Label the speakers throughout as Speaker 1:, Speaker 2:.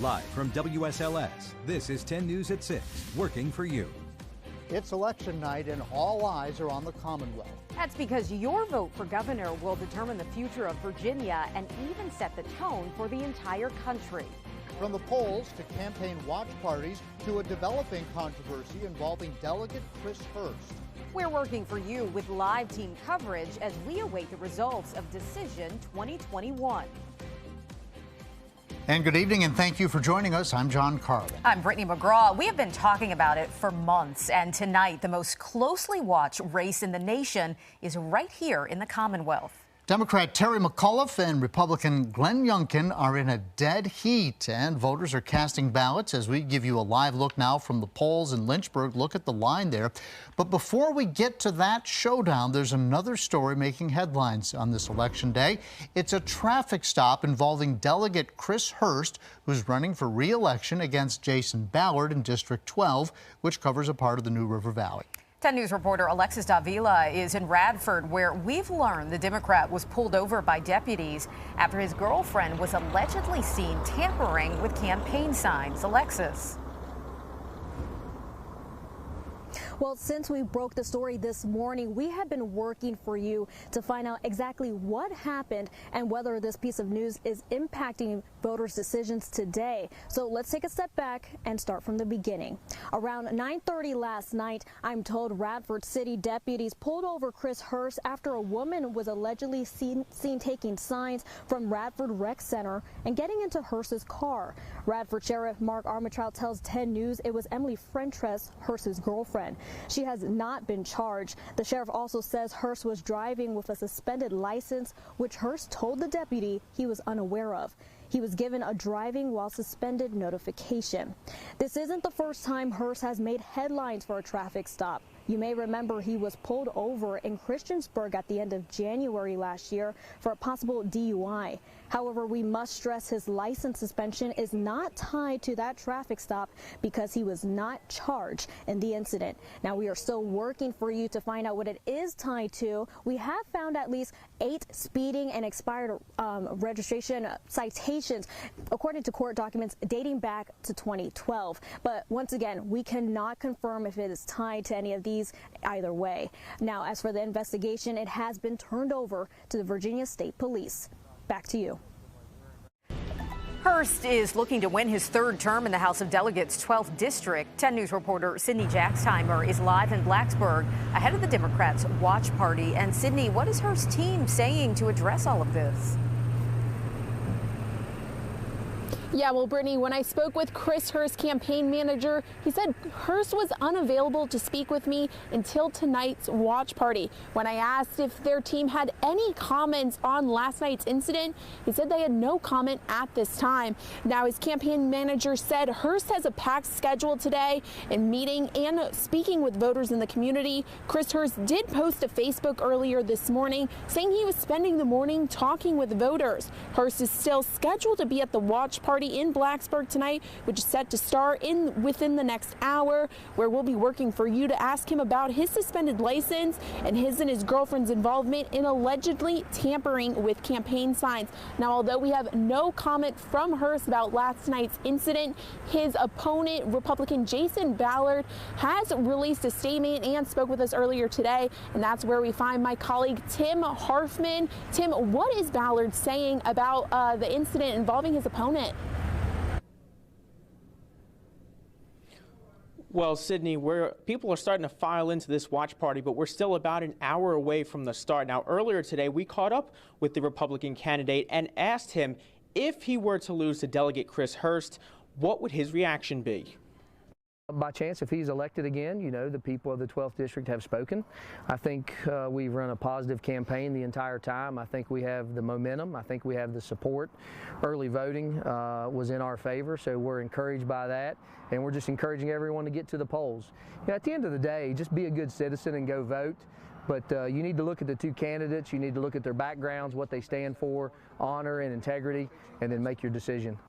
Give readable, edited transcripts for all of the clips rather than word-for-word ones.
Speaker 1: Live from WSLS, this is 10 News at 6, working for you.
Speaker 2: It's election night and all eyes are on the Commonwealth.
Speaker 3: That's because your vote for governor will determine the future of Virginia and even set the tone for the entire country.
Speaker 2: From the polls to campaign watch parties to a developing controversy involving Delegate Chris Hurst.
Speaker 3: We're working for you with live team coverage as we await the results of Decision 2021.
Speaker 2: And good evening, and thank you for joining us. I'm John Carlin.
Speaker 3: I'm Brittany McGraw. We have been talking about it for months, and tonight the most closely watched race in the nation is right here in the Commonwealth.
Speaker 2: Democrat Terry McAuliffe and Republican Glenn Youngkin are in a dead heat, and voters are casting ballots as we give you a live look now from the polls in Lynchburg. Look at the line there. But before we get to that showdown, there's another story making headlines on this election day. It's a traffic stop involving Delegate Chris Hurst, who's running for re-election against Jason Ballard in District 12, which covers a part of the New River Valley.
Speaker 3: 10 News reporter Alexis Davila is in Radford, where we've learned the Democrat was pulled over by deputies after his girlfriend was allegedly seen tampering with campaign signs. Alexis.
Speaker 4: Well, since we broke the story this morning, we have been working for you to find out exactly what happened and whether this piece of news is impacting voters' decisions today. So let's take a step back and start from the beginning. Around 9:30 last night, I'm told Radford City deputies pulled over Chris Hurst after a woman was allegedly seen taking signs from Radford Rec Center and getting into Hurst's car. Radford Sheriff Mark Armitrout tells 10 News it was Emily Frentress, Hurst's girlfriend. She has not been charged. The sheriff also says Hurst was driving with a suspended license, which Hurst told the deputy he was unaware of. He was given a driving while suspended notification. This isn't the first time Hurst has made headlines for a traffic stop. You may remember he was pulled over in Christiansburg at the end of January last year for a possible DUI. However, we must stress his license suspension is not tied to that traffic stop because he was not charged in the incident. Now, we are still working for you to find out what it is tied to. We have found at least 8 speeding and expired registration citations, according to court documents dating back to 2012. But once again, we cannot confirm if it is tied to any of these either way. Now, as for the investigation, it has been turned over to the Virginia State Police. Back to you.
Speaker 3: Hurst is looking to win his 3rd term in the House of Delegates' 12th District. 10 News reporter Sydney Jacksheimer is live in Blacksburg ahead of the Democrats' watch party. And Sydney, what is Hurst's team saying to address all of this?
Speaker 5: Yeah, well, Brittany, when I spoke with Chris Hurst's campaign manager, he said Hurst was unavailable to speak with me until tonight's watch party. When I asked if their team had any comments on last night's incident, he said they had no comment at this time. Now, his campaign manager said Hurst has a packed schedule today and meeting and speaking with voters in the community. Chris Hurst did post to Facebook earlier this morning saying he was spending the morning talking with voters. Hurst is still scheduled to be at the watch party in Blacksburg tonight, which is set to start within the next hour, where we'll be working for you to ask him about his suspended license and his girlfriend's involvement in allegedly tampering with campaign signs. Now, although we have no comment from Hurst about last night's incident, his opponent, Republican Jason Ballard, has released a statement and spoke with us earlier today, and that's where we find my colleague Tim Harfman. Tim, what is Ballard saying about the incident involving his opponent?
Speaker 6: Well, Sydney, people are starting to file into this watch party, but we're still about an hour away from the start. Now, earlier today, we caught up with the Republican candidate and asked him if he were to lose to Delegate Chris Hurst, what would his reaction be?
Speaker 7: By chance, if he's elected again, you know, the people of the 12th District have spoken. I think we've run a positive campaign the entire time. I think we have the momentum. I think we have the support. Early voting was in our favor, so we're encouraged by that. And we're just encouraging everyone to get to the polls. You know, at the end of the day, just be a good citizen and go vote. But you need to look at the 2 candidates. You need to look at their backgrounds, what they stand for, honor and integrity, and then make your decision.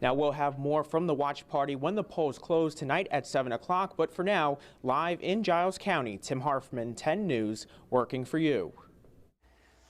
Speaker 6: Now, we'll have more from the watch party when the polls close tonight at 7 o'clock. But for now, live in Giles County, Tim Harfman, 10 News, working for you.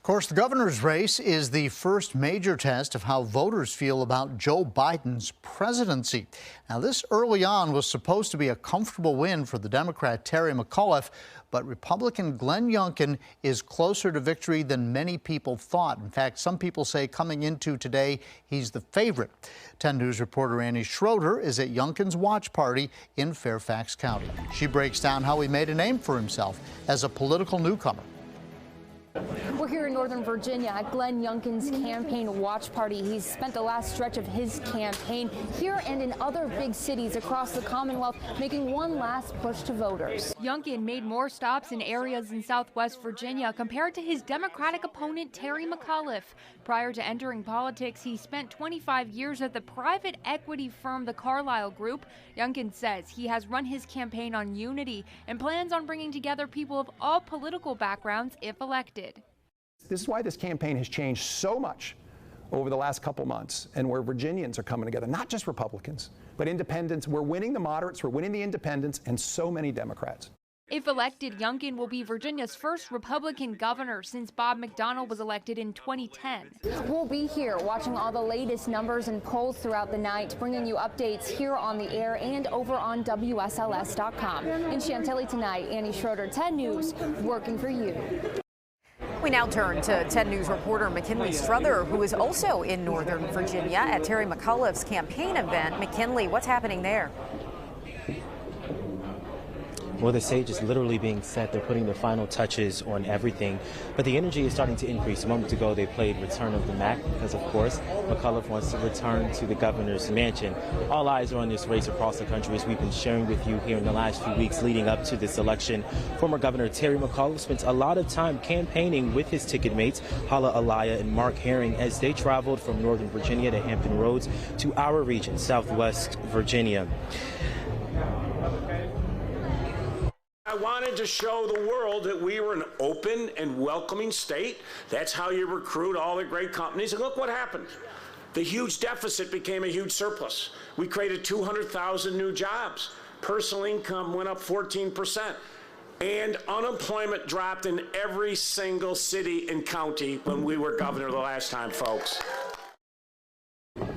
Speaker 2: Of course, the governor's race is the first major test of how voters feel about Joe Biden's presidency. Now, this early on was supposed to be a comfortable win for the Democrat Terry McAuliffe, but Republican Glenn Youngkin is closer to victory than many people thought. In fact, some people say coming into today, he's the favorite. 10 News reporter Annie Schroeder is at Youngkin's watch party in Fairfax County. She breaks down how he made a name for himself as a political newcomer.
Speaker 8: We're here in Northern Virginia at Glenn Youngkin's campaign watch party. He's spent the last stretch of his campaign here and in other big cities across the Commonwealth, making one last push to voters.
Speaker 9: Youngkin made more stops in areas in Southwest Virginia compared to his Democratic opponent Terry McAuliffe. Prior to entering politics, he spent 25 years at the private equity firm the Carlyle Group. Youngkin says he has run his campaign on unity and plans on bringing together people of all political backgrounds if elected.
Speaker 10: This is why this campaign has changed so much over the last couple months, and where Virginians are coming together, not just Republicans, but independents. We're winning the moderates, we're winning the independents, and so many Democrats.
Speaker 9: If elected, Youngkin will be Virginia's first Republican governor since Bob McDonnell was elected in 2010.
Speaker 8: We'll be here watching all the latest numbers and polls throughout the night, bringing you updates here on the air and over on WSLS.com. In Chantilly tonight, Annie Schroeder, 10 News, working for you.
Speaker 3: We now turn to 10 News reporter McKinley Strother, who is also in Northern Virginia at Terry McAuliffe's campaign event. McKinley, what's happening there?
Speaker 11: Well, the stage is literally being set. They're putting the final touches on everything. But the energy is starting to increase. A moment ago, they played Return of the Mac because, of course, McAuliffe wants to return to the governor's mansion. All eyes are on this race across the country, as we've been sharing with you here in the last few weeks leading up to this election. Former Governor Terry McAuliffe spent a lot of time campaigning with his ticket mates, Hala Alaya and Mark Herring, as they traveled from Northern Virginia to Hampton Roads to our region, Southwest Virginia.
Speaker 12: I wanted to show the world that we were an open and welcoming state. That's how you recruit all the great companies. And look what happened. The huge deficit became a huge surplus. We created 200,000 new jobs. Personal income went up 14%. And unemployment dropped in every single city and county when we were governor the last time, folks.
Speaker 11: You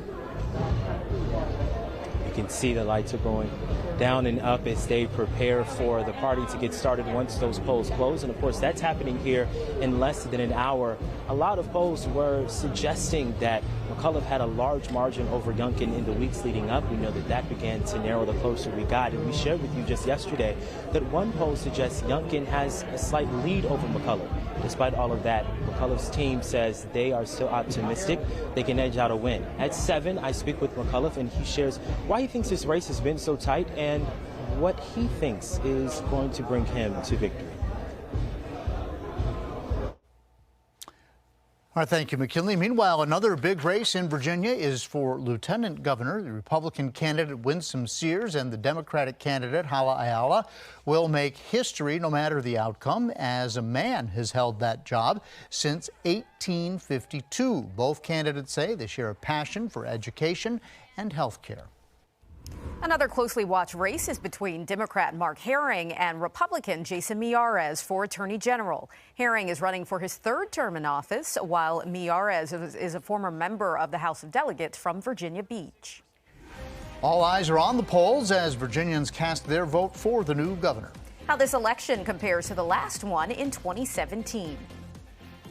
Speaker 11: can see the lights are going down and up as they prepare for the party to get started once those polls close. And of course, that's happening here in less than an hour. A lot of polls were suggesting that McAuliffe had a large margin over Youngkin in the weeks leading up. We know that that began to narrow the closer we got. And we shared with you just yesterday that one poll suggests Youngkin has a slight lead over McAuliffe. Despite all of that, McAuliffe's team says they are still optimistic they can edge out a win. At 7, I speak with McAuliffe, and he shares why he thinks this race has been so tight and what he thinks is going to bring him to victory.
Speaker 2: All right, thank you, McKinley. Meanwhile, another big race in Virginia is for lieutenant governor. The Republican candidate Winsome Sears and the Democratic candidate Hala Ayala will make history no matter the outcome, as a man has held that job since 1852. Both candidates say they share a passion for education and health care.
Speaker 3: Another closely watched race is between Democrat Mark Herring and Republican Jason Miyares for Attorney General. Herring is running for his 3rd term in office, while Miyares is a former member of the House of Delegates from Virginia Beach.
Speaker 2: All eyes are on the polls as Virginians cast their vote for the new governor.
Speaker 3: How this election compares to the last one in 2017.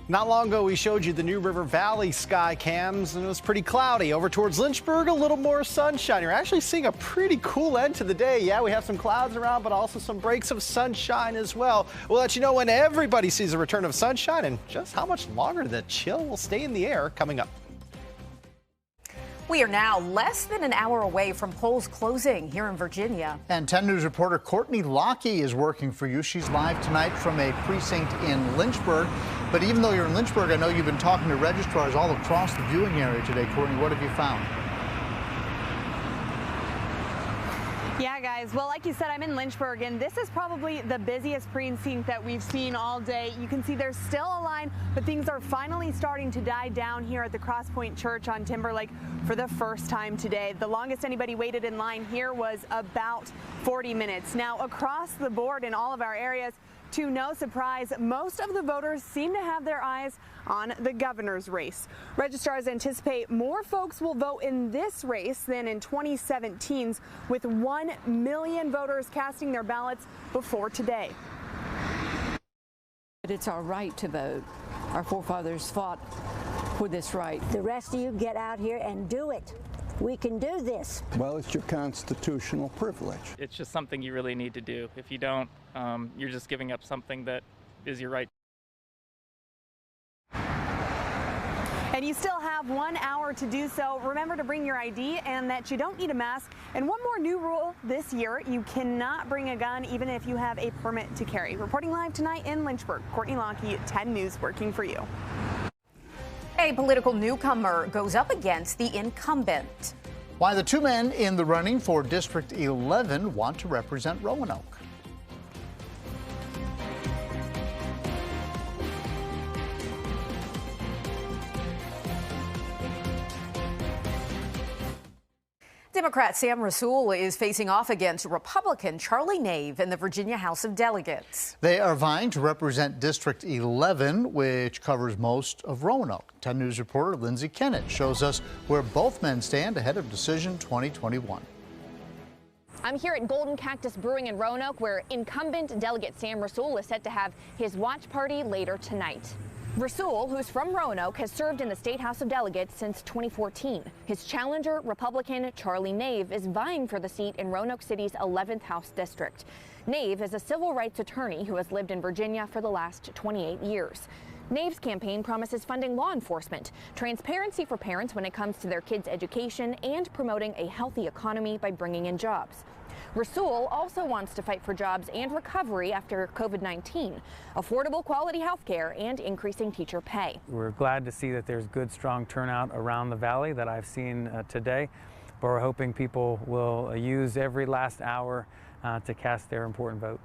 Speaker 13: Not long ago, we showed you the New River Valley sky cams, and it was pretty cloudy. Over towards Lynchburg, a little more sunshine. You're actually seeing a pretty cool end to the day. Yeah, we have some clouds around, but also some breaks of sunshine as well. We'll let you know when everybody sees a return of sunshine and just how much longer the chill will stay in the air coming up.
Speaker 3: We are now less than an hour away from polls closing here in Virginia.
Speaker 2: And 10 News reporter Courtney Lockey is working for you. She's live tonight from a precinct in Lynchburg. But even though you're in Lynchburg, I know you've been talking to registrars all across the viewing area today. Courtney, what have you found?
Speaker 14: Yeah, guys. Well, like you said, I'm in Lynchburg, and this is probably the busiest precinct that we've seen all day. You can see there's still a line, but things are finally starting to die down here at the Cross Point Church on Timberlake for the first time today. The longest anybody waited in line here was about 40 minutes. Now, across the board in all of our areas, To no surprise, most of the voters seem to have their eyes on the governor's race. Registrars anticipate more folks will vote in this race than in 2017's, with 1 million voters casting their ballots before today.
Speaker 15: It's our right to vote. Our forefathers fought for this right.
Speaker 16: The rest of you get out here and do it. We can do this.
Speaker 17: Well, it's your constitutional privilege.
Speaker 18: It's just something you really need to do. If you don't, you're just giving up something that is your right.
Speaker 14: And you still have 1 hour to do so. Remember to bring your ID and that you don't need a mask. And one more new rule this year, you cannot bring a gun even if you have a permit to carry. Reporting live tonight in Lynchburg, Courtney Lonkey, 10 News, working for you.
Speaker 3: A political newcomer goes up against the incumbent.
Speaker 2: Why the two men in the running for District 11 want to represent Roanoke.
Speaker 3: Democrat Sam Rasool is facing off against Republican Charlie Nave in the Virginia House of Delegates.
Speaker 2: They are vying to represent District 11, which covers most of Roanoke. 10 News reporter Lindsay Kennett shows us where both men stand ahead of Decision 2021.
Speaker 19: I'm here at Golden Cactus Brewing in Roanoke, where incumbent Delegate Sam Rasool is set to have his watch party later tonight. Rasool, who's from Roanoke, has served in the State House of Delegates since 2014. His challenger, Republican Charlie Nave, is vying for the seat in Roanoke City's 11th House District. Nave is a civil rights attorney who has lived in Virginia for the last 28 years. Nave's campaign promises funding law enforcement, transparency for parents when it comes to their kids' education, and promoting a healthy economy by bringing in jobs. Rasool also wants to fight for jobs and recovery after COVID-19, affordable quality health care, and increasing teacher pay.
Speaker 20: We're glad to see that there's good, strong turnout around the valley that I've seen today, but we're hoping people will use every last hour to cast their important vote.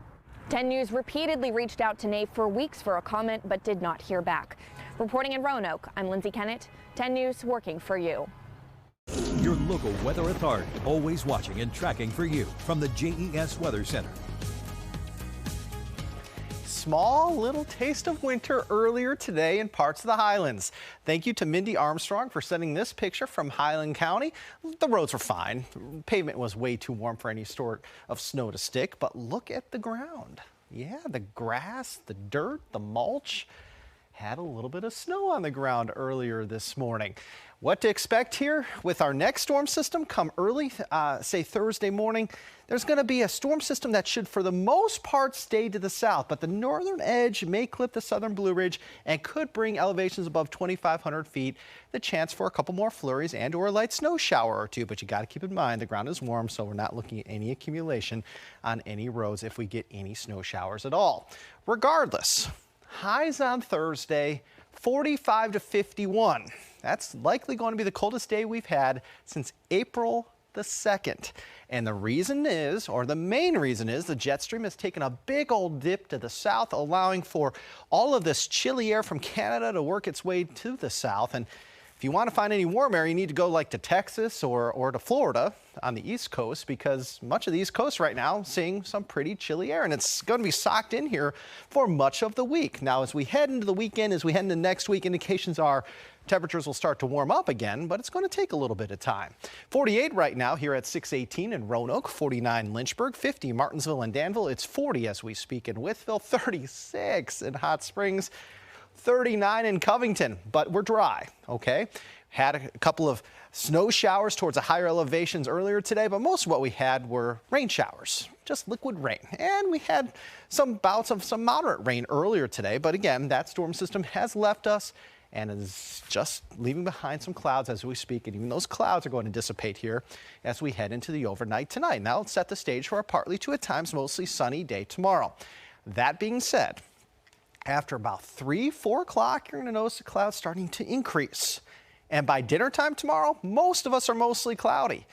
Speaker 19: 10 News repeatedly reached out to Nave for weeks for a comment, but did not hear back. Reporting in Roanoke, I'm Lindsay Kennett, 10 News, working for you.
Speaker 1: Your local weather authority, always watching and tracking for you from the JES Weather Center.
Speaker 13: Small little taste of winter earlier today in parts of the Highlands. Thank you to Mindy Armstrong for sending this picture from Highland County. The roads were fine. Pavement was way too warm for any sort of snow to stick, but look at the ground. Yeah, the grass, the dirt, the mulch had a little bit of snow on the ground earlier this morning. What to expect here with our next storm system come early, say Thursday morning. There's going to be a storm system that should, for the most part, stay to the south, but the northern edge may clip the southern Blue Ridge and could bring elevations above 2,500 feet. The chance for a couple more flurries and or a light snow shower or two, but you got to keep in mind the ground is warm, so we're not looking at any accumulation on any roads if we get any snow showers at all. Regardless, highs on Thursday, 45 to 51. That's likely going to be the coldest day we've had since April the 2nd. And the reason is, or the main reason is, the jet stream has taken a big old dip to the south, allowing for all of this chilly air from Canada to work its way to the south. And if you want to find any warm air, you need to go like to Texas or to Florida on the East Coast, because much of the East Coast right now seeing some pretty chilly air, and it's going to be socked in here for much of the week. Now, as we head into the weekend, as we head into next week, indications are temperatures will start to warm up again, but it's going to take a little bit of time. 48 right now here at 618 in Roanoke, 49 Lynchburg, 50 Martinsville and Danville. It's 40 as we speak in Wytheville, 36 in Hot Springs, 39 in Covington, but we're dry, okay? Had a couple of snow showers towards the higher elevations earlier today, but most of what we had were rain showers, just liquid rain. And we had some bouts of some moderate rain earlier today, but again, that storm system has left us and is just leaving behind some clouds as we speak. And even those clouds are going to dissipate here as we head into the overnight tonight. Now let's set the stage for a partly to at times mostly sunny day tomorrow. That being said, after about 3-4 o'clock, you're going to notice the clouds starting to increase. And by dinner time tomorrow, most of us are mostly cloudy.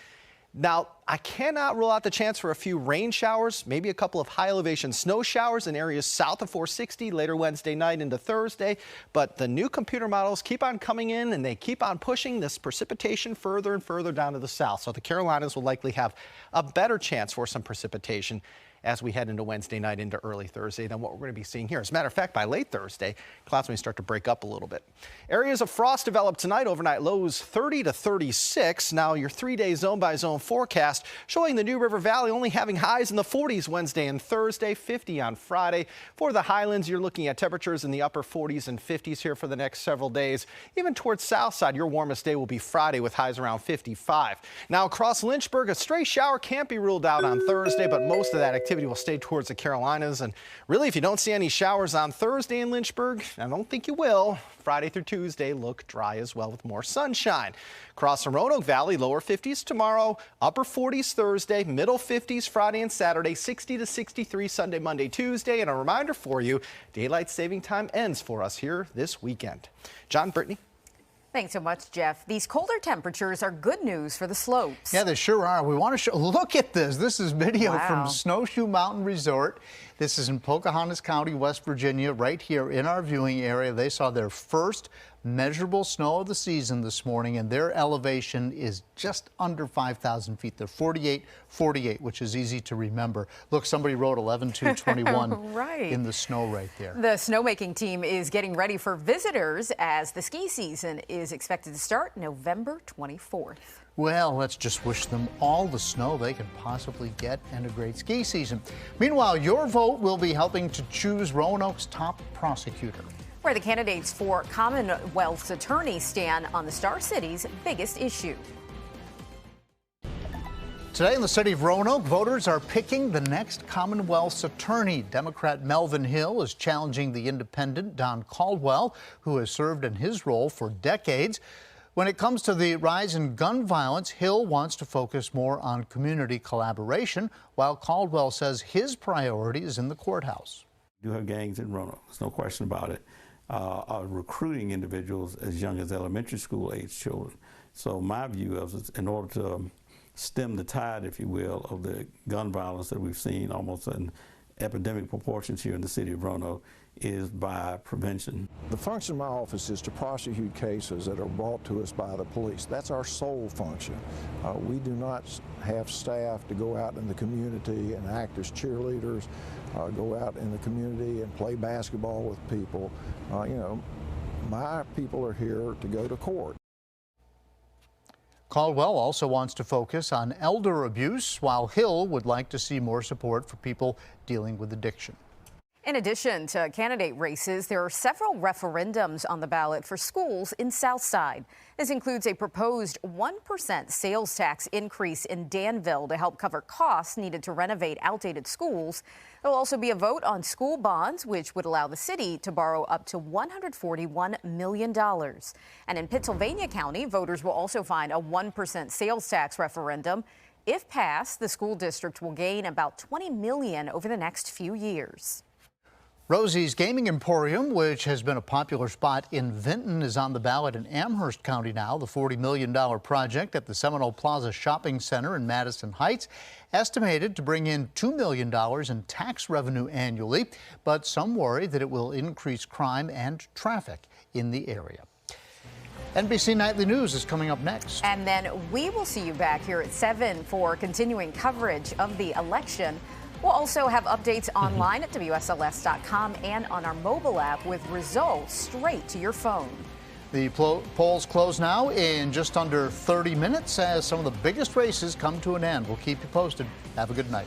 Speaker 13: Now, I cannot rule out the chance for a few rain showers, maybe a couple of high elevation snow showers in areas south of 460 later Wednesday night into Thursday. But the new computer models keep on coming in and they keep on pushing this precipitation further and further down to the south. So the Carolinas will likely have a better chance for some precipitation as we head into Wednesday night into early Thursday than what we're going to be seeing here. As a matter of fact, by late Thursday, clouds may start to break up a little bit. Areas of frost develop tonight, overnight lows 30 to 36. Now your 3-day zone by zone forecast showing the New River Valley only having highs in the 40s Wednesday and Thursday, 50 on Friday. For the highlands, you're looking at temperatures in the upper 40s and 50s here for the next several days. Even towards south side, your warmest day will be Friday with highs around 55. Now across Lynchburg, a stray shower can't be ruled out on Thursday, but most of that activity will stay towards the Carolinas. And really, if you don't see any showers on Thursday in Lynchburg, I don't think you will. Friday through Tuesday look dry as well with more sunshine. Across the Roanoke Valley, lower 50s tomorrow, upper 40s Thursday, middle 50s Friday and Saturday, 60 to 63 Sunday, Monday, Tuesday. And a reminder for you, daylight saving time ends for us here this weekend. John, Brittany.
Speaker 3: Thanks so much, Jeff. These colder temperatures are good news for the slopes.
Speaker 2: Yeah, they sure are. We want to show, look at this. This is video from Snowshoe Mountain Resort. This is in Pocahontas County, West Virginia, right here in our viewing area. They saw their first measurable snow of the season this morning, and their elevation is just under 5,000 feet. They're 48, which is easy to remember. Look, somebody wrote 11/2/21
Speaker 3: right
Speaker 2: in the snow right there.
Speaker 3: The snowmaking team is getting ready for visitors as the ski season is expected to start November 24th.
Speaker 2: Well, let's just wish them all the snow they can possibly get and a great ski season. Meanwhile, your vote will be helping to choose Roanoke's top prosecutor.
Speaker 3: Where the candidates for Commonwealths attorney stand on the Star City's biggest issue.
Speaker 2: Today in the city of Roanoke, voters are picking the next Commonwealth's attorney. Democrat Melvin Hill is challenging the independent Don Caldwell, who has served in his role for decades. When it comes to the rise in gun violence, Hill wants to focus more on community collaboration, while Caldwell says his priority is in the courthouse.
Speaker 21: We do have gangs in Roanoke, there's no question about it. Are recruiting individuals as young as elementary school age children. So my view is in order to stem the tide, if you will, of the gun violence that we've seen almost in epidemic proportions here in the city of Roanoke is by prevention.
Speaker 17: The function of my office is to prosecute cases that are brought to us by the police. That's our sole function. We do not have staff to go out in the community and act as cheerleaders, go out in the community and play basketball with people. My people are here to go to court.
Speaker 2: Caldwell also wants to focus on elder abuse, while Hill would like to see more support for people dealing with addiction.
Speaker 3: In addition to candidate races, there are several referendums on the ballot for schools in Southside. This includes a proposed 1% sales tax increase in Danville to help cover costs needed to renovate outdated schools. There will also be a vote on school bonds, which would allow the city to borrow up to $141 million. And in Pittsylvania County, voters will also find a 1% sales tax referendum. If passed, the school district will gain about $20 million over the next few years.
Speaker 2: Rosie's Gaming Emporium, which has been a popular spot in Vinton, is on the ballot in Amherst County now. The $40 million project at the Seminole Plaza Shopping Center in Madison Heights, estimated to bring in $2 million in tax revenue annually, but some worry that it will increase crime and traffic in the area. NBC Nightly News is coming up next.
Speaker 3: And then we will see you back here at 7 for continuing coverage of the election. We'll also have updates online at WSLS.com and on our mobile app with results straight to your phone.
Speaker 2: The polls close now in just under 30 minutes as some of the biggest races come to an end. We'll keep you posted. Have a good night.